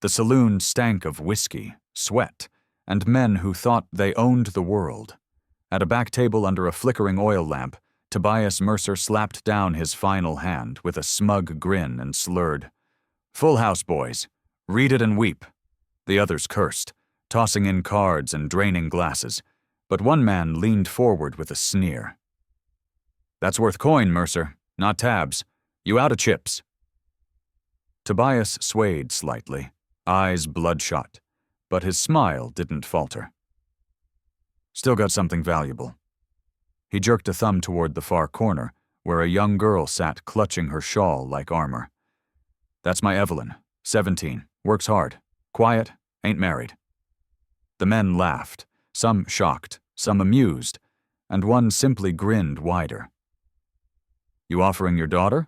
The saloon stank of whiskey, sweat, and men who thought they owned the world. At a back table under a flickering oil lamp, Tobias Mercer slapped down his final hand with a smug grin and slurred, "Full house, boys. Read it and weep." The others cursed, tossing in cards and draining glasses, but one man leaned forward with a sneer. "That's worth coin, Mercer, not tabs. You out of chips." Tobias swayed slightly, eyes bloodshot, but his smile didn't falter. "Still got something valuable." He jerked a thumb toward the far corner, where a young girl sat clutching her shawl like armor. "That's my Evelyn, 17, works hard, quiet, ain't married." The men laughed, some shocked, some amused, and one simply grinned wider. "You offering your daughter?"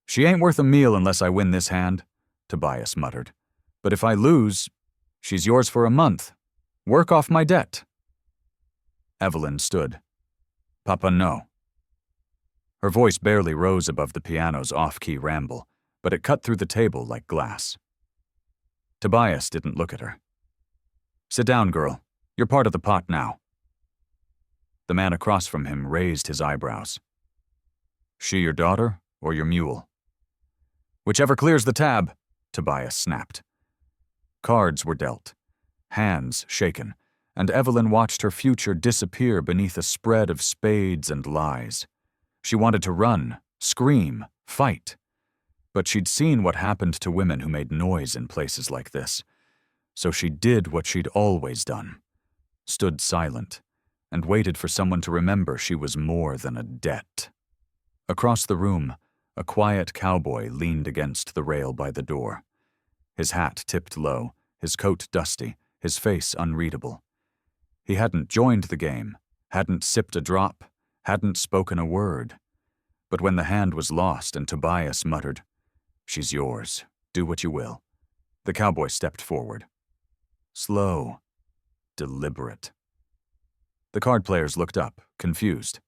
"She ain't worth a meal unless I win this hand," Tobias muttered. "But if I lose, she's yours for a month. Work off my debt." Evelyn stood. "Papa, no." Her voice barely rose above the piano's off-key ramble, but it cut through the table like glass. Tobias didn't look at her. "Sit down, girl. You're part of the pot now." The man across from him raised his eyebrows. "She your daughter or your mule?" "Whichever clears the tab," Tobias snapped. Cards were dealt, hands shaken, and Evelyn watched her future disappear beneath a spread of spades and lies. She wanted to run, scream, fight. But she'd seen what happened to women who made noise in places like this. So she did what she'd always done, stood silent, and waited for someone to remember she was more than a debt. Across the room, a quiet cowboy leaned against the rail by the door. His hat tipped low, his coat dusty, his face unreadable. He hadn't joined the game, hadn't sipped a drop, hadn't spoken a word. But when the hand was lost and Tobias muttered, "She's yours, do what you will," the cowboy stepped forward. Slow, deliberate. The card players looked up, confused.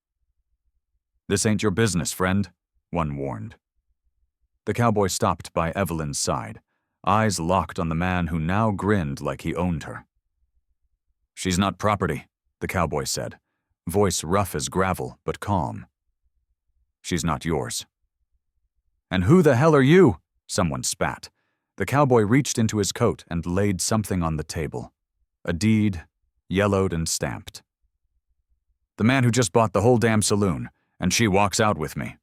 "This ain't your business, friend," one warned. The cowboy stopped by Evelyn's side, eyes locked on the man who now grinned like he owned her. "She's not property," the cowboy said, voice rough as gravel but calm. "She's not yours." "And who the hell are you?" someone spat. The cowboy reached into his coat and laid something on the table. A deed, yellowed and stamped. "The man who just bought the whole damn saloon, and she walks out with me."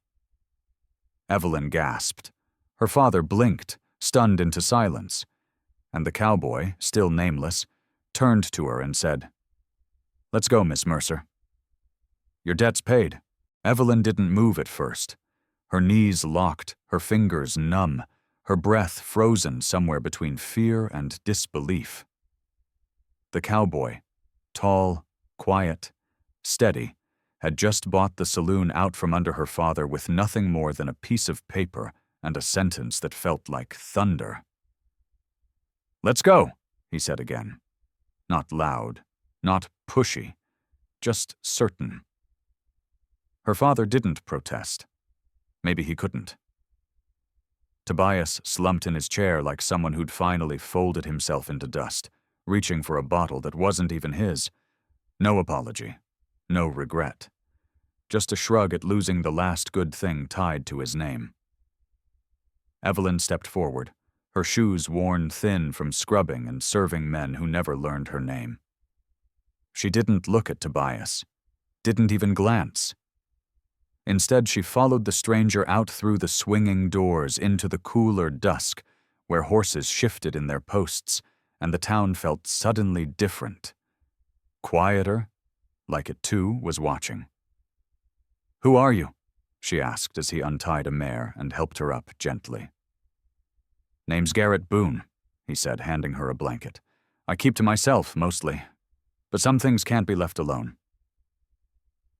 Evelyn gasped. Her father blinked, stunned into silence, and the cowboy, still nameless, turned to her and said, "Let's go, Miss Mercer." "Your debt's paid." Evelyn didn't move at first. Her knees locked, her fingers numb, her breath frozen somewhere between fear and disbelief. The cowboy, tall, quiet, steady, had just bought the saloon out from under her father with nothing more than a piece of paper and a sentence that felt like thunder. "Let's go," he said again. Not loud, not pushy, just certain. Her father didn't protest. Maybe he couldn't. Tobias slumped in his chair like someone who'd finally folded himself into dust, reaching for a bottle that wasn't even his. No apology, no regret. Just a shrug at losing the last good thing tied to his name. Evelyn stepped forward, her shoes worn thin from scrubbing and serving men who never learned her name. She didn't look at Tobias, didn't even glance. Instead, she followed the stranger out through the swinging doors into the cooler dusk, where horses shifted in their posts, and the town felt suddenly different. Quieter, like it too was watching. "Who are you?" she asked as he untied a mare and helped her up gently. "Name's Garrett Boone," he said, handing her a blanket. "I keep to myself, mostly. But some things can't be left alone."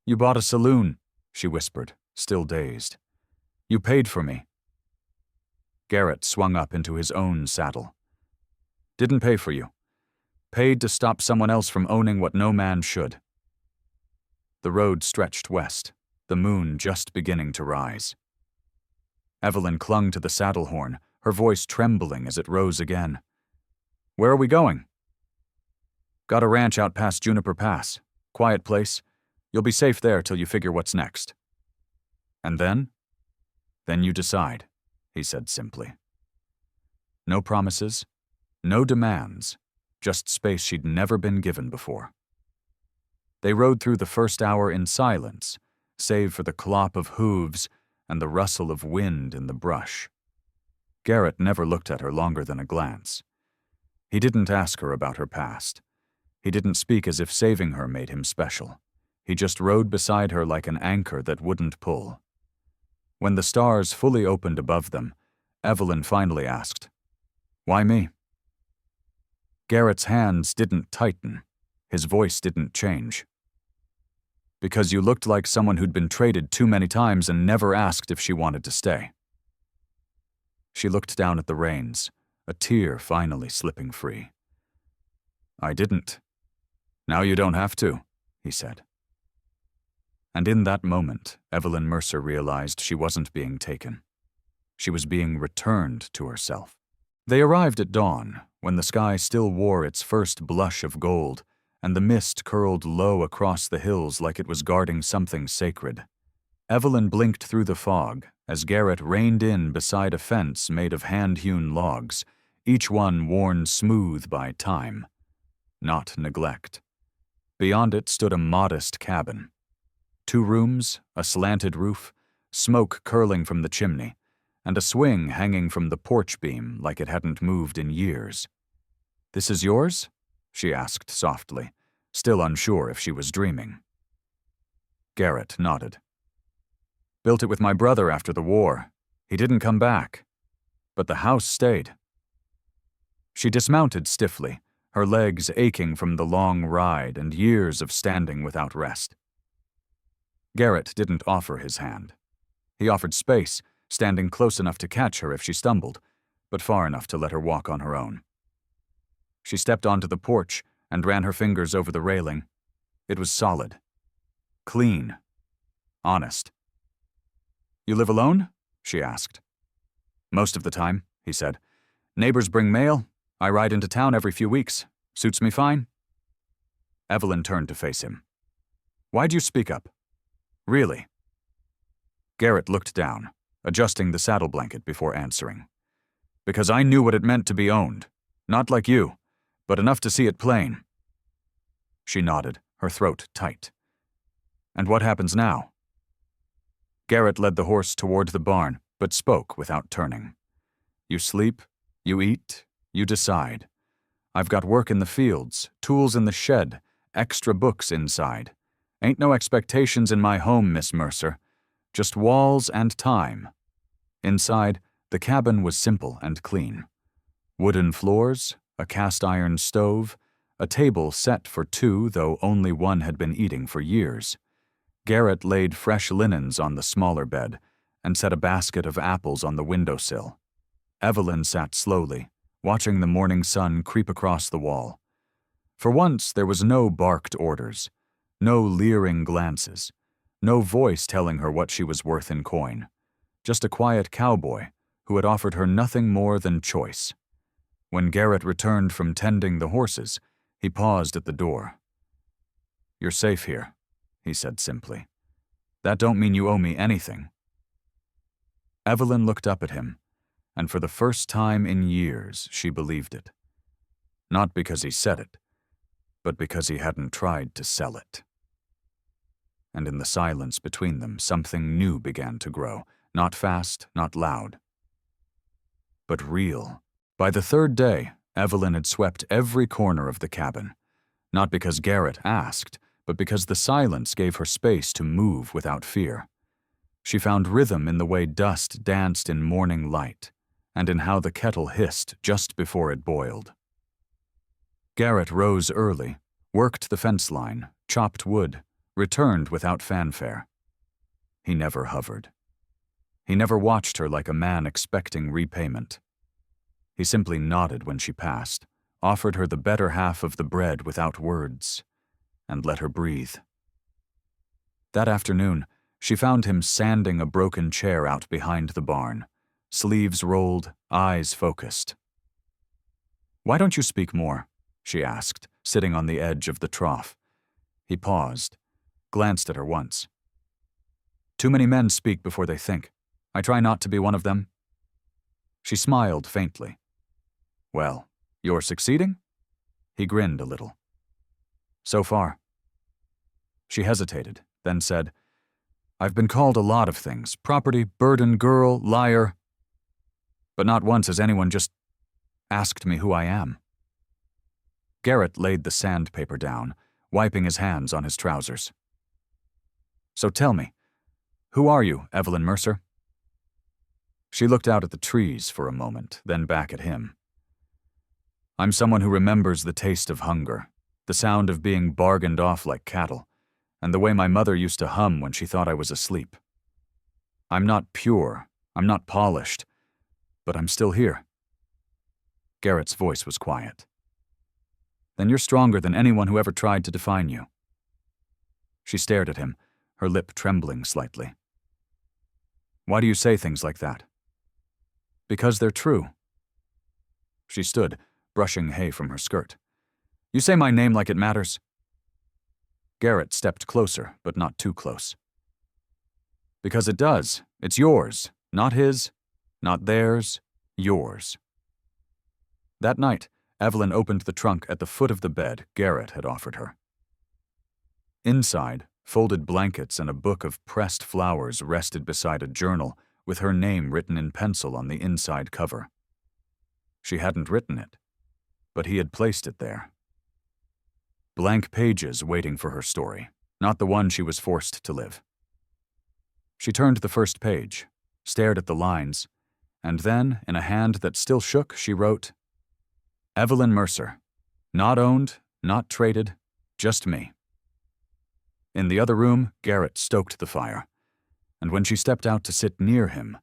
"You bought a saloon," she whispered, still dazed. "You paid for me." Garrett swung up into his own saddle. "Didn't pay for you. Paid to stop someone else from owning what no man should." The road stretched west, the moon just beginning to rise. Evelyn clung to the saddle horn, her voice trembling as it rose again. "Where are we going?" "Got a ranch out past Juniper Pass. Quiet place. You'll be safe there till you figure what's next." "And then?" "Then you decide," he said simply. No promises, no demands, just space she'd never been given before. They rode through the first hour in silence, save for the clop of hooves and the rustle of wind in the brush. Garrett never looked at her longer than a glance. He didn't ask her about her past. He didn't speak as if saving her made him special. He just rode beside her like an anchor that wouldn't pull. When the stars fully opened above them, Evelyn finally asked, "Why me?" Garrett's hands didn't tighten. His voice didn't change. "Because you looked like someone who'd been traded too many times and never asked if she wanted to stay." She looked down at the reins, a tear finally slipping free. "I didn't. Now you don't have to," he said. And in that moment, Evelyn Mercer realized she wasn't being taken. She was being returned to herself. They arrived at dawn, when the sky still wore its first blush of gold, and the mist curled low across the hills like it was guarding something sacred. Evelyn blinked through the fog as Garrett reined in beside a fence made of hand-hewn logs, each one worn smooth by time, not neglect. Beyond it stood a modest cabin. 2 rooms, a slanted roof, smoke curling from the chimney, and a swing hanging from the porch beam like it hadn't moved in years. "This is yours?" she asked softly, still unsure if she was dreaming. Garrett nodded. "Built it with my brother after the war. He didn't come back. But the house stayed." She dismounted stiffly, her legs aching from the long ride and years of standing without rest. Garrett didn't offer his hand. He offered space, standing close enough to catch her if she stumbled, but far enough to let her walk on her own. She stepped onto the porch and ran her fingers over the railing. It was solid. Clean. Honest. "You live alone?" she asked. "Most of the time," he said. "Neighbors bring mail. I ride into town every few weeks. Suits me fine." Evelyn turned to face him. "Why'd you speak up? Really?" Garrett looked down, adjusting the saddle blanket before answering. "Because I knew what it meant to be owned. Not like you, but enough to see it plain." She nodded, her throat tight. "And what happens now?" Garrett led the horse toward the barn, but spoke without turning. "You sleep, you eat, you decide. I've got work in the fields, tools in the shed, extra books inside. Ain't no expectations in my home, Miss Mercer. Just walls and time." Inside, the cabin was simple and clean. Wooden floors, a cast-iron stove, a table set for 2, though only one had been eating for years. Garrett laid fresh linens on the smaller bed and set a basket of apples on the windowsill. Evelyn sat slowly, watching the morning sun creep across the wall. For once, there was no barked orders, no leering glances, no voice telling her what she was worth in coin. Just a quiet cowboy who had offered her nothing more than choice. When Garrett returned from tending the horses, he paused at the door. "You're safe here," he said simply. "That don't mean you owe me anything." Evelyn looked up at him, and for the first time in years she believed it. Not because he said it, but because he hadn't tried to sell it. And in the silence between them, something new began to grow, not fast, not loud, but real. By the 3rd day, Evelyn had swept every corner of the cabin, not because Garrett asked, but because the silence gave her space to move without fear. She found rhythm in the way dust danced in morning light, and in how the kettle hissed just before it boiled. Garrett rose early, worked the fence line, chopped wood, returned without fanfare. He never hovered. He never watched her like a man expecting repayment. He simply nodded when she passed, offered her the better half of the bread without words, and let her breathe. That afternoon, she found him sanding a broken chair out behind the barn, sleeves rolled, eyes focused. "Why don't you speak more?" she asked, sitting on the edge of the trough. He paused, glanced at her once. "Too many men speak before they think. I try not to be one of them." She smiled faintly. "Well, you're succeeding?" He grinned a little. "So far." She hesitated, then said, "I've been called a lot of things. Property, burden, girl, liar. But not once has anyone just asked me who I am." Garrett laid the sandpaper down, wiping his hands on his trousers. "So tell me, who are you, Evelyn Mercer?" She looked out at the trees for a moment, then back at him. "I'm someone who remembers the taste of hunger, the sound of being bargained off like cattle, and the way my mother used to hum when she thought I was asleep. I'm not pure, I'm not polished, but I'm still here." Garrett's voice was quiet. "Then you're stronger than anyone who ever tried to define you." She stared at him, her lip trembling slightly. "Why do you say things like that?" "Because they're true." She stood, brushing hay from her skirt. "You say my name like it matters." Garrett stepped closer, but not too close. "Because it does. It's yours, not his, not theirs, yours." That night, Evelyn opened the trunk at the foot of the bed Garrett had offered her. Inside, folded blankets and a book of pressed flowers rested beside a journal with her name written in pencil on the inside cover. She hadn't written it, but he had placed it there. Blank pages waiting for her story, not the one she was forced to live. She turned the first page, stared at the lines, and then, in a hand that still shook, she wrote, "Evelyn Mercer. Not owned, not traded, just me." In the other room, Garrett stoked the fire, and when she stepped out to sit near him,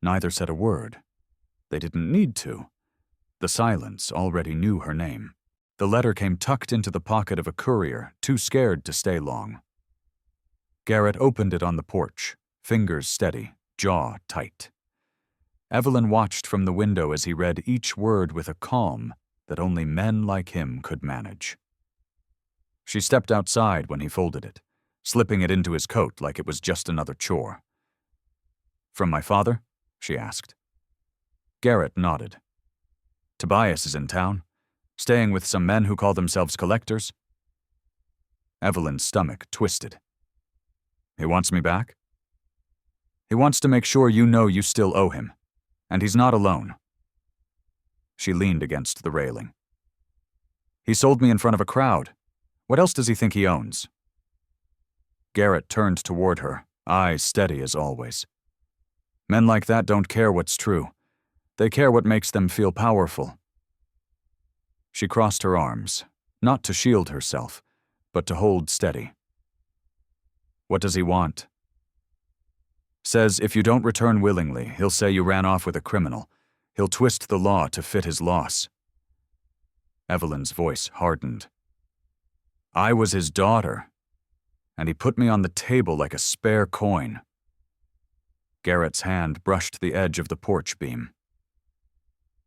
neither said a word. They didn't need to. The silence already knew her name. The letter came tucked into the pocket of a courier, too scared to stay long. Garrett opened it on the porch, fingers steady, jaw tight. Evelyn watched from the window as he read each word with a calm that only men like him could manage. She stepped outside when he folded it, slipping it into his coat like it was just another chore. "From my father?" she asked. Garrett nodded. "Tobias is in town, staying with some men who call themselves collectors." Evelyn's stomach twisted. "He wants me back?" "He wants to make sure you know you still owe him. And he's not alone." She leaned against the railing. "He sold me in front of a crowd. What else does he think he owns?" Garrett turned toward her, eyes steady as always. "Men like that don't care what's true. They care what makes them feel powerful." She crossed her arms, not to shield herself, but to hold steady. "What does he want?" "Says if you don't return willingly, he'll say you ran off with a criminal. He'll twist the law to fit his loss." Evelyn's voice hardened. "I was his daughter, and he put me on the table like a spare coin." Garrett's hand brushed the edge of the porch beam.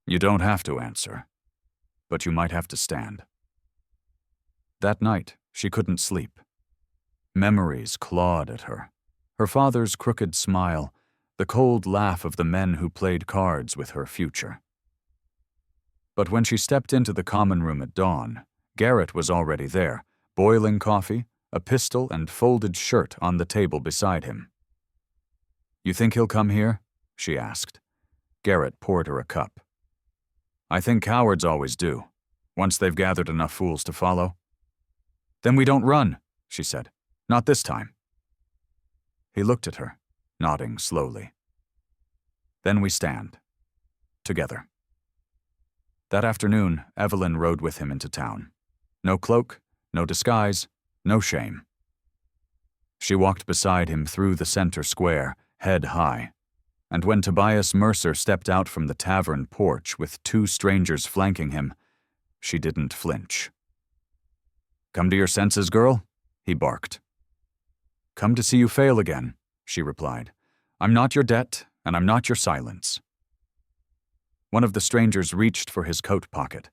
"You don't have to answer, but you might have to stand." That night, she couldn't sleep. Memories clawed at her. Her father's crooked smile, the cold laugh of the men who played cards with her future. But when she stepped into the common room at dawn, Garrett was already there, boiling coffee, a pistol and folded shirt on the table beside him. "You think he'll come here?" she asked. Garrett poured her a cup. "I think cowards always do, once they've gathered enough fools to follow." "Then we don't run," she said. "Not this time." He looked at her, nodding slowly. "Then we stand. Together." That afternoon, Evelyn rode with him into town. No cloak, no disguise, no shame. She walked beside him through the center square, head high, and when Tobias Mercer stepped out from the tavern porch with two strangers flanking him, she didn't flinch. "Come to your senses, girl?" he barked. "Come to see you fail again," she replied. "I'm not your debt, and I'm not your silence. One of the strangers reached for his coat pocket.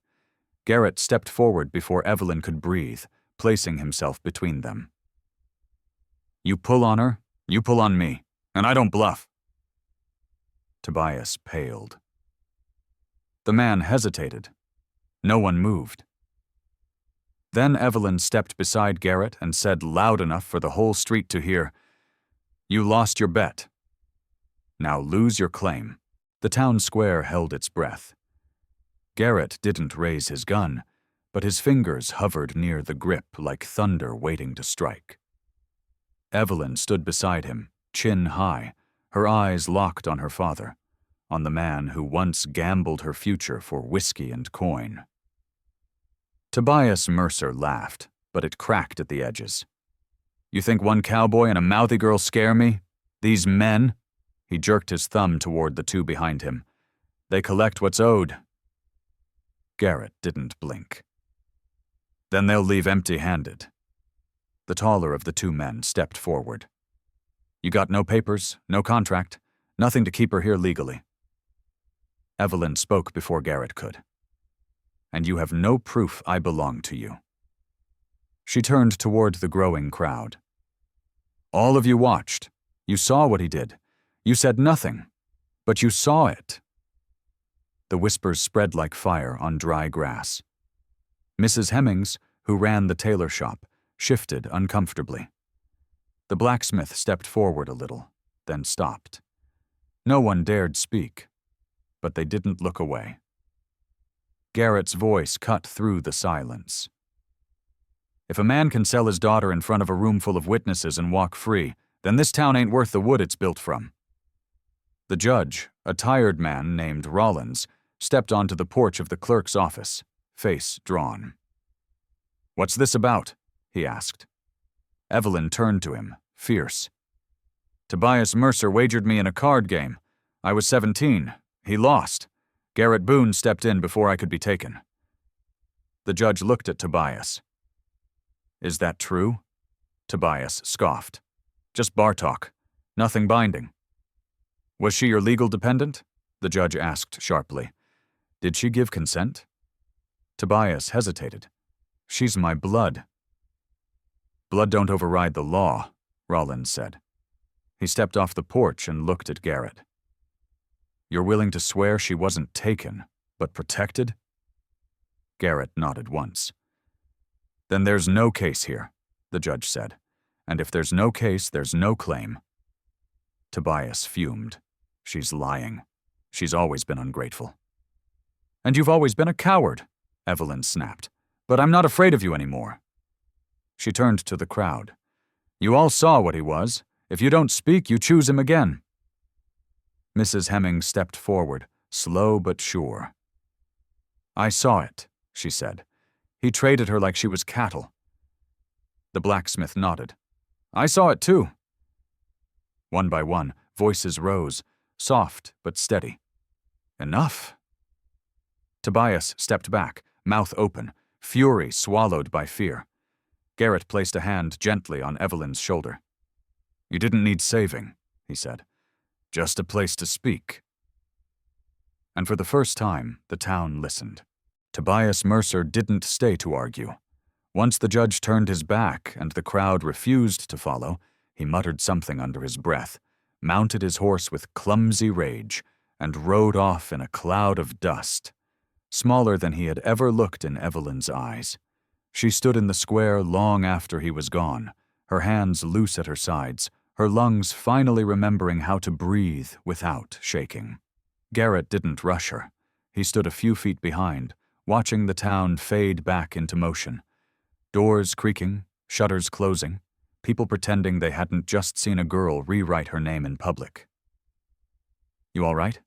Garrett stepped forward before Evelyn could breathe, placing himself between them. You pull on her, you pull on me, and I don't bluff. Tobias paled. The man hesitated. No one moved. Then Evelyn stepped beside Garrett and said loud enough for the whole street to hear, You lost your bet. Now lose your claim. The town square held its breath. Garrett didn't raise his gun, but his fingers hovered near the grip like thunder waiting to strike. Evelyn stood beside him, chin high, her eyes locked on her father, on the man who once gambled her future for whiskey and coin. Tobias Mercer laughed, but it cracked at the edges. You think one cowboy and a mouthy girl scare me? These men? He jerked his thumb toward the two behind him. They collect what's owed. Garrett didn't blink. Then they'll leave empty-handed. The taller of the two men stepped forward. You got no papers, no contract, nothing to keep her here legally. Evelyn spoke before Garrett could. And you have no proof I belong to you. She turned toward the growing crowd. All of you watched. You saw what he did. You said nothing, but you saw it. The whispers spread like fire on dry grass. Mrs. Hemmings, who ran the tailor shop, shifted uncomfortably. The blacksmith stepped forward a little, then stopped. No one dared speak, but they didn't look away. Garrett's voice cut through the silence. If a man can sell his daughter in front of a room full of witnesses and walk free, then this town ain't worth the wood it's built from. The judge, a tired man named Rollins, stepped onto the porch of the clerk's office, face drawn. What's this about? He asked. Evelyn turned to him, fierce. Tobias Mercer wagered me in a card game. I was 17. He lost. Garrett Boone stepped in before I could be taken. The judge looked at Tobias. Is that true? Tobias scoffed. Just bar talk. Nothing binding. Was she your legal dependent? The judge asked sharply. Did she give consent? Tobias hesitated. She's my blood. Blood don't override the law, Rollins said. He stepped off the porch and looked at Garrett. You're willing to swear she wasn't taken, but protected? Garrett nodded once. Then there's no case here, the judge said. And if there's no case, there's no claim. Tobias fumed. She's lying. She's always been ungrateful. And you've always been a coward, Evelyn snapped. But I'm not afraid of you anymore. She turned to the crowd. You all saw what he was. If you don't speak, you choose him again. Mrs. Hemmings stepped forward, slow but sure. I saw it, she said. He traded her like she was cattle. The blacksmith nodded. I saw it too. One by one, voices rose, soft but steady. Enough. Tobias stepped back, mouth open, fury swallowed by fear. Garrett placed a hand gently on Evelyn's shoulder. You didn't need saving, he said. Just a place to speak. And for the first time, the town listened. Tobias Mercer didn't stay to argue. Once the judge turned his back and the crowd refused to follow, he muttered something under his breath, mounted his horse with clumsy rage, and rode off in a cloud of dust, smaller than he had ever looked in Evelyn's eyes. She stood in the square long after he was gone, her hands loose at her sides, her lungs finally remembering how to breathe without shaking. Garrett didn't rush her. He stood a few feet behind, watching the town fade back into motion. Doors creaking, shutters closing, people pretending they hadn't just seen a girl rewrite her name in public. You all right?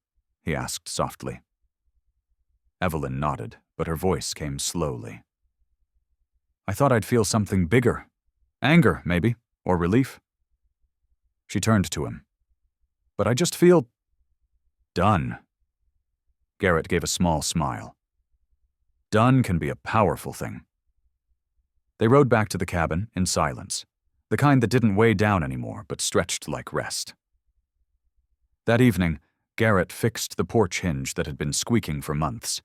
He asked softly. Evelyn nodded, but her voice came slowly. I thought I'd feel something bigger. Anger, maybe, or relief. She turned to him. But I just feel done. Garrett gave a small smile. Done can be a powerful thing. They rode back to the cabin in silence, the kind that didn't weigh down anymore but stretched like rest. That evening, Garrett fixed the porch hinge that had been squeaking for months,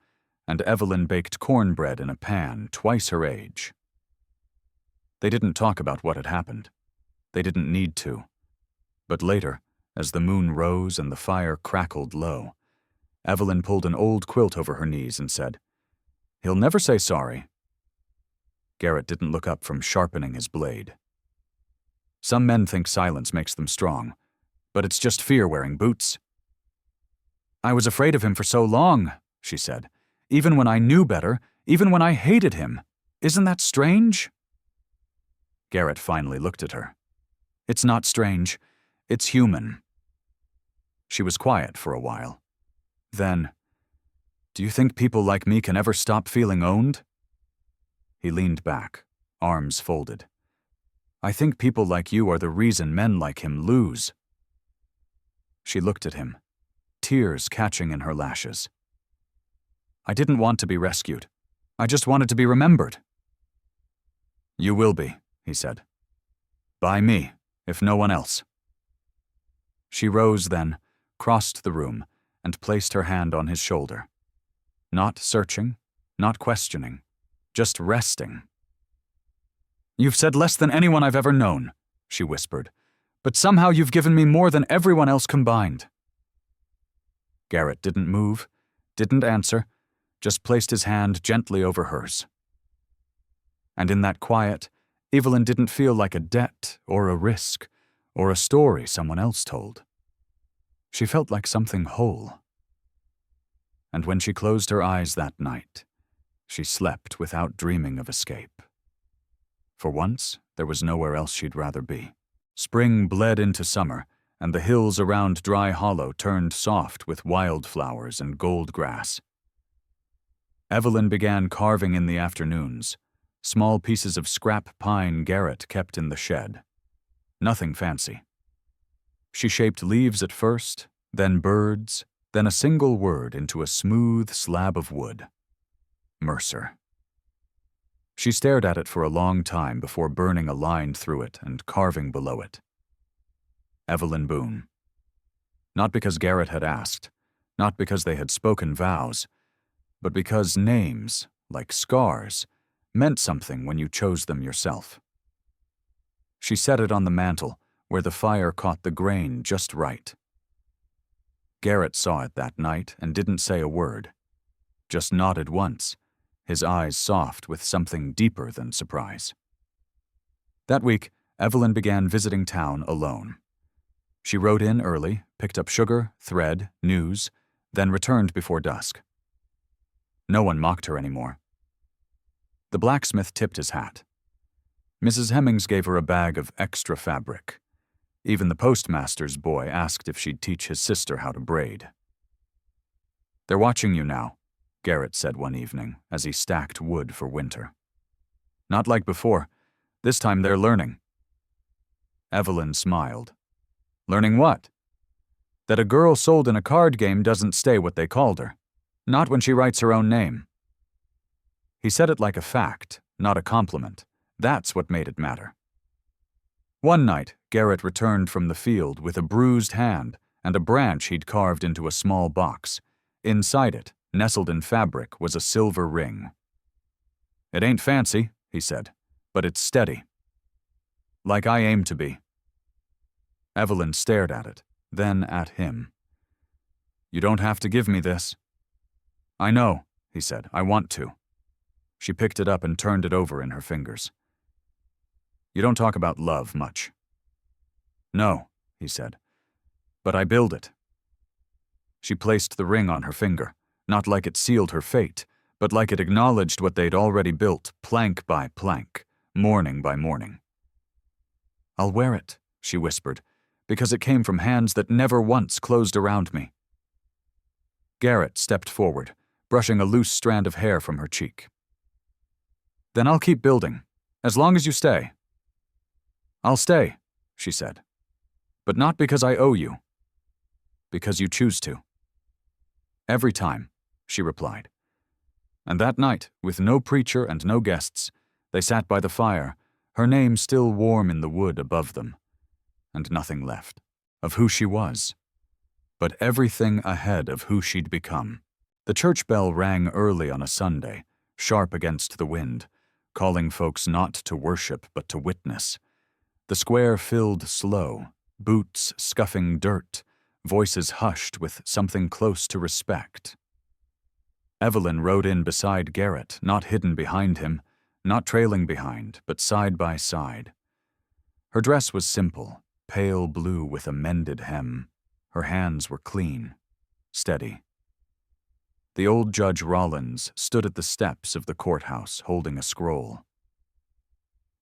and Evelyn baked cornbread in a pan twice her age. They didn't talk about what had happened. They didn't need to. But later, as the moon rose and the fire crackled low, Evelyn pulled an old quilt over her knees and said, "He'll never say sorry." Garrett didn't look up from sharpening his blade. Some men think silence makes them strong, but it's just fear wearing boots. "I was afraid of him for so long," she said. "Even when I knew better, even when I hated him. Isn't that strange?" Garrett finally looked at her. "It's not strange. It's human." She was quiet for a while. Then, "Do you think people like me can ever stop feeling owned?" He leaned back, arms folded. "I think people like you are the reason men like him lose." She looked at him, tears catching in her lashes. "I didn't want to be rescued. I just wanted to be remembered." "You will be," he said. "By me, if no one else." She rose then, crossed the room, and placed her hand on his shoulder. Not searching, not questioning, just resting. "You've said less than anyone I've ever known," she whispered, "but somehow you've given me more than everyone else combined." Garrett didn't move, didn't answer, just placed his hand gently over hers. And in that quiet, Evelyn didn't feel like a debt or a risk or a story someone else told. She felt like something whole. And when she closed her eyes that night, she slept without dreaming of escape. For once, there was nowhere else she'd rather be. Spring bled into summer, and the hills around Dry Hollow turned soft with wildflowers and gold grass. Evelyn began carving in the afternoons, small pieces of scrap pine Garrett kept in the shed. Nothing fancy. She shaped leaves at first, then birds, then a single word into a smooth slab of wood. Mercer. She stared at it for a long time before burning a line through it and carving below it. Evelyn Boone. Not because Garrett had asked, not because they had spoken vows, but because names, like scars, meant something when you chose them yourself. She set it on the mantel, where the fire caught the grain just right. Garrett saw it that night and didn't say a word, just nodded once, his eyes soft with something deeper than surprise. That week, Evelyn began visiting town alone. She rode in early, picked up sugar, thread, news, then returned before dusk. No one mocked her anymore. The blacksmith tipped his hat. Mrs. Hemmings gave her a bag of extra fabric. Even the postmaster's boy asked if she'd teach his sister how to braid. "They're watching you now," Garrett said one evening as he stacked wood for winter. "Not like before. This time they're learning." Evelyn smiled. "Learning what?" "That a girl sold in a card game doesn't stay what they called her. Not when she writes her own name." He said it like a fact, not a compliment. That's what made it matter. One night, Garrett returned from the field with a bruised hand and a branch he'd carved into a small box. Inside it, nestled in fabric, was a silver ring. "It ain't fancy," he said, "but it's steady. Like I aim to be." Evelyn stared at it, then at him. "You don't have to give me this." "I know," he said. "I want to." She picked it up and turned it over in her fingers. "You don't talk about love much." "No," he said, "but I build it." She placed the ring on her finger, not like it sealed her fate, but like it acknowledged what they'd already built, plank by plank, morning by morning. "I'll wear it," she whispered, "because it came from hands that never once closed around me." Garrett stepped forward, brushing a loose strand of hair from her cheek. "Then I'll keep building, as long as you stay." "I'll stay," she said, "but not because I owe you. Because you choose to." "Every time," she replied. And that night, with no preacher and no guests, they sat by the fire, her name still warm in the wood above them, and nothing left of who she was, but everything ahead of who she'd become. The church bell rang early on a Sunday, sharp against the wind, calling folks not to worship but to witness. The square filled slow, boots scuffing dirt, voices hushed with something close to respect. Evelyn rode in beside Garrett, not hidden behind him, not trailing behind, but side by side. Her dress was simple, pale blue with a mended hem. Her hands were clean, steady. The old Judge Rollins stood at the steps of the courthouse holding a scroll.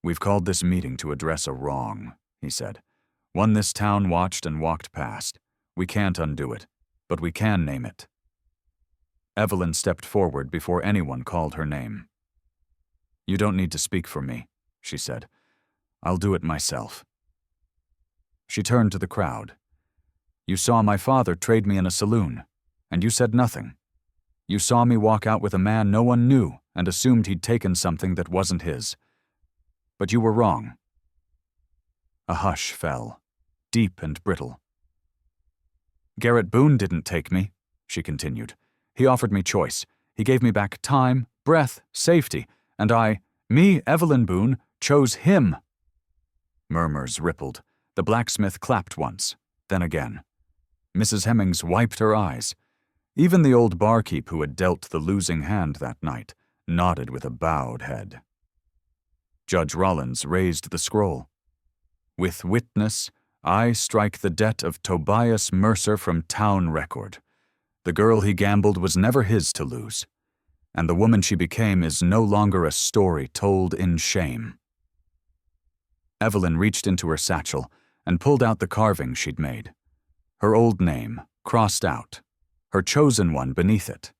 "We've called this meeting to address a wrong," he said. "One this town watched and walked past. We can't undo it, but we can name it." Evelyn stepped forward before anyone called her name. "You don't need to speak for me," she said. "I'll do it myself." She turned to the crowd. "You saw my father trade me in a saloon, and you said nothing. You saw me walk out with a man no one knew and assumed he'd taken something that wasn't his. But you were wrong." A hush fell, deep and brittle. "Garrett Boone didn't take me," she continued. "He offered me choice. He gave me back time, breath, safety, and me, Evelyn Boone, chose him." Murmurs rippled. The blacksmith clapped once, then again. Mrs. Hemmings wiped her eyes. Even the old barkeep who had dealt the losing hand that night nodded with a bowed head. Judge Rollins raised the scroll. "With witness, I strike the debt of Tobias Mercer from town record. The girl he gambled was never his to lose, and the woman she became is no longer a story told in shame." Evelyn reached into her satchel and pulled out the carving she'd made. Her old name, crossed out, her chosen one beneath it.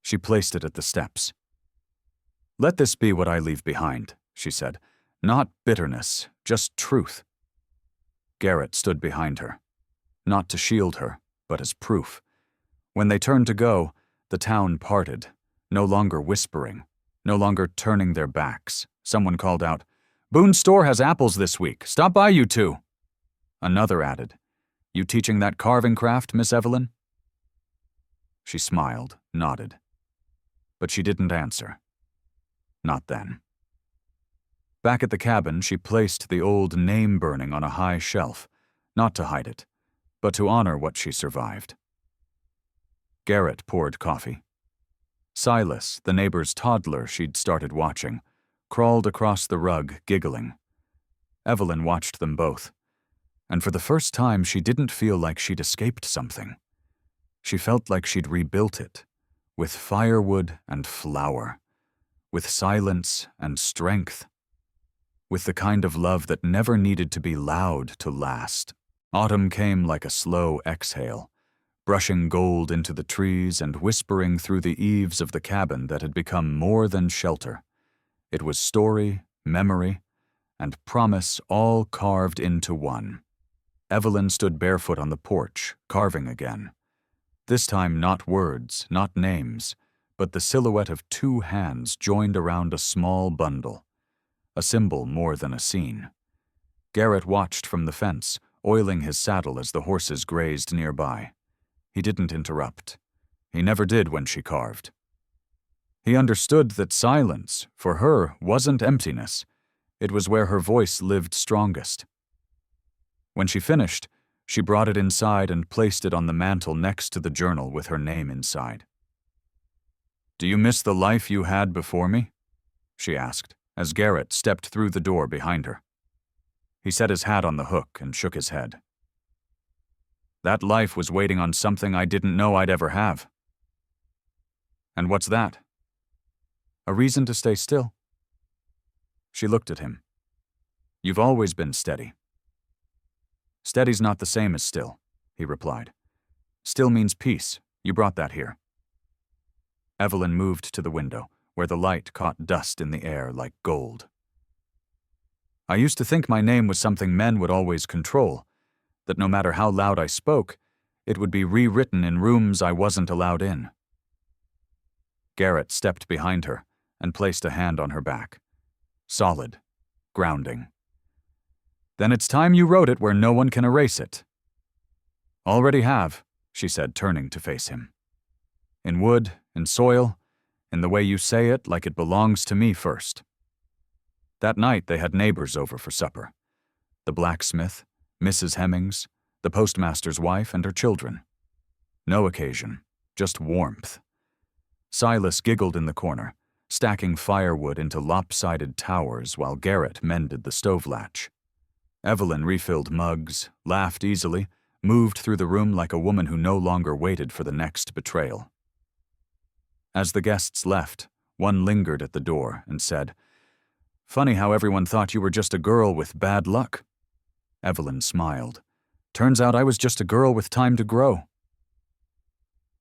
She placed it at the steps. "Let this be what I leave behind," she said. "Not bitterness, just truth." Garrett stood behind her, not to shield her, but as proof. When they turned to go, the town parted, no longer whispering, no longer turning their backs. Someone called out, "Boone's store has apples this week. Stop by, you two." Another added, "You teaching that carving craft, Miss Evelyn?" She smiled, nodded. But she didn't answer. Not then. Back at the cabin, she placed the old name burning on a high shelf, not to hide it, but to honor what she survived. Garrett poured coffee. Silas, the neighbor's toddler she'd started watching, crawled across the rug, giggling. Evelyn watched them both, and for the first time she didn't feel like she'd escaped something. She felt like she'd rebuilt it, with firewood and flour, with silence and strength, with the kind of love that never needed to be loud to last. Autumn came like a slow exhale, brushing gold into the trees and whispering through the eaves of the cabin that had become more than shelter. It was story, memory, and promise all carved into one. Evelyn stood barefoot on the porch, carving again. This time not words, not names, but the silhouette of two hands joined around a small bundle. A symbol more than a scene. Garrett watched from the fence, oiling his saddle as the horses grazed nearby. He didn't interrupt. He never did when she carved. He understood that silence, for her, wasn't emptiness. It was where her voice lived strongest. When she finished, she brought it inside and placed it on the mantel next to the journal with her name inside. "Do you miss the life you had before me?" she asked, as Garrett stepped through the door behind her. He set his hat on the hook and shook his head. "That life was waiting on something I didn't know I'd ever have." "And what's that?" "A reason to stay still." She looked at him. "You've always been steady." "Steady's not the same as still," he replied. "Still means peace. You brought that here." Evelyn moved to the window, where the light caught dust in the air like gold. "I used to think my name was something men would always control, that no matter how loud I spoke, it would be rewritten in rooms I wasn't allowed in." Garrett stepped behind her and placed a hand on her back. Solid, grounding. "Then it's time you wrote it where no one can erase it." "Already have," she said, turning to face him. In wood, in soil, in the way you say it like it belongs to me first. That night they had neighbors over for supper. The blacksmith, Mrs. Hemmings, the postmaster's wife, and her children. No occasion, just warmth. Silas giggled in the corner, stacking firewood into lopsided towers while Garrett mended the stove latch. Evelyn refilled mugs, laughed easily, moved through the room like a woman who no longer waited for the next betrayal. As the guests left, one lingered at the door and said, "Funny how everyone thought you were just a girl with bad luck." Evelyn smiled. "Turns out I was just a girl with time to grow."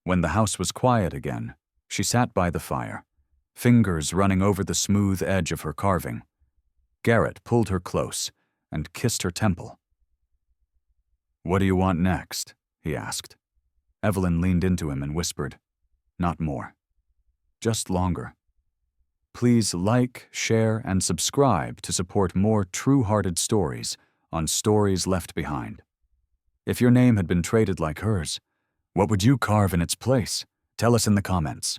When the house was quiet again, she sat by the fire, fingers running over the smooth edge of her carving. Garrett pulled her close and kissed her temple. "What do you want next?" he asked. Evelyn leaned into him and whispered, "Not more. Just longer. Please like, share, and subscribe to support more true-hearted stories on Stories Left Behind. If your name had been traded like hers, what would you carve in its place? Tell us in the comments.